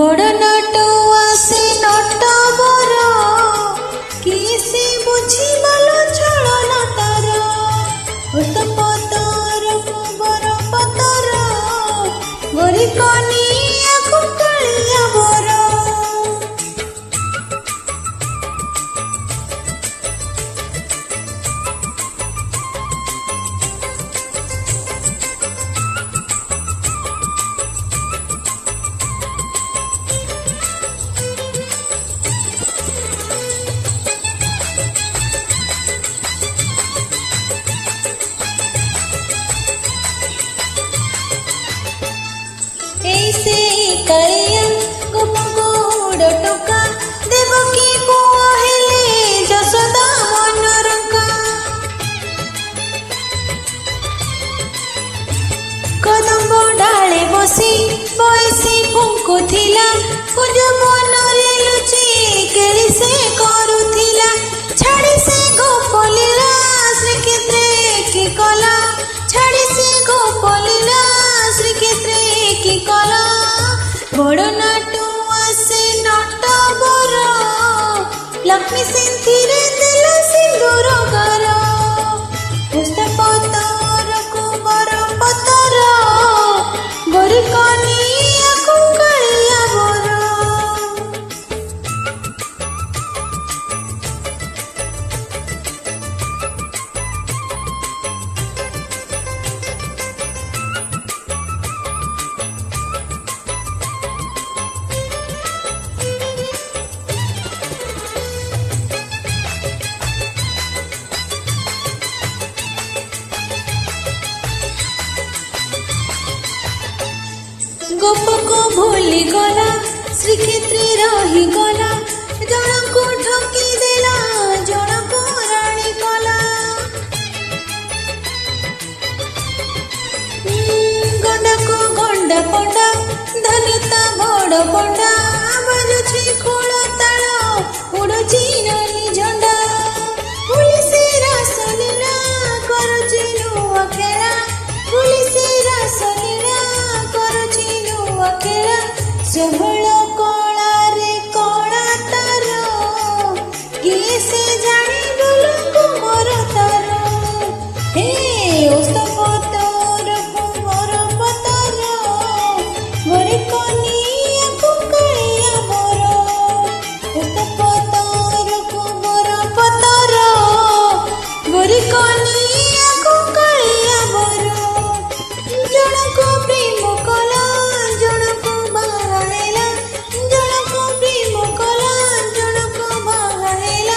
बड़ नटुआ से नटबर किसे बुझी गलो छलना तार होत पतर कुबर पतर गरी कनिया कुकलिया बर ऐसे कलिया गोपगोड़ टोका देवकी को हेले जसोदा मनरका कदम्ब डाले बसी बयसी फुंकुथिला कुंज बनरे लुचि केली से करुथिला छाड़ी से गोपलीला श्रीक्षेत्रे की कला छाड़ी से गोपलीला श्रीक्षेत्रे की कला बड़ नटुआ से नटबर लक्ष्मी सिंथिरे दिल सिंदूर कर पुष्प पतर कुबर पतर गरी कनिया कुकलिया बर गोप को भूली गला श्रीक्षेत्रे रही गला जन को ठकी देला जन को राणी कला गंडा को गंडा पंडा धनिता बड़ पंडा बाजुछि खोल ताल उड़ुछि नानी झंडा पुलिस रासलीला करुछि नुआ खेला पुलिस रासलीला करुछि नुआ खेला षोहळ कଳାରେ कଳा तार किए से जानी बोलो कुमर तार हे ओସ୍ତ ପତର କୁମର ପତର ଗରି କନିଆ କୁକଳିଆ बर ଓସ୍ତ ପତର କୁମର ପତର ଗରି କନିଆ କୁକଳିଆ बर ଜଣକୁ ପ୍ରେମ କଲା ଜଣକୁ ବାହା ହେଲା ଜଣକୁ ପ୍ରେମ କଲା ଜଣକୁ ବାହା ହେଲା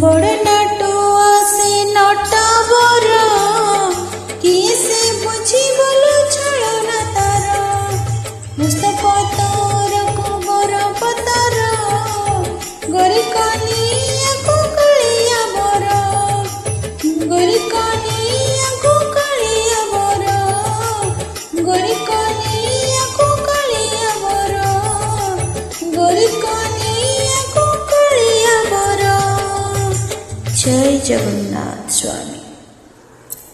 ବଡ଼ ନଟୁଆ ସେ ନଟबर କିଏ ସେ ବୁଝିବଲ ଛଳନା ତାର ଓସ୍ତ ପତର କୁମର ପତର ଗରି କନିଆ କୁକଳିଆ बर ଗରି କନିଆ କୁକଳିଆ बर गरी कनिया कुकलिया बर गरी कनिया कुकलिया बर जय जगन्नाथ स्वामी।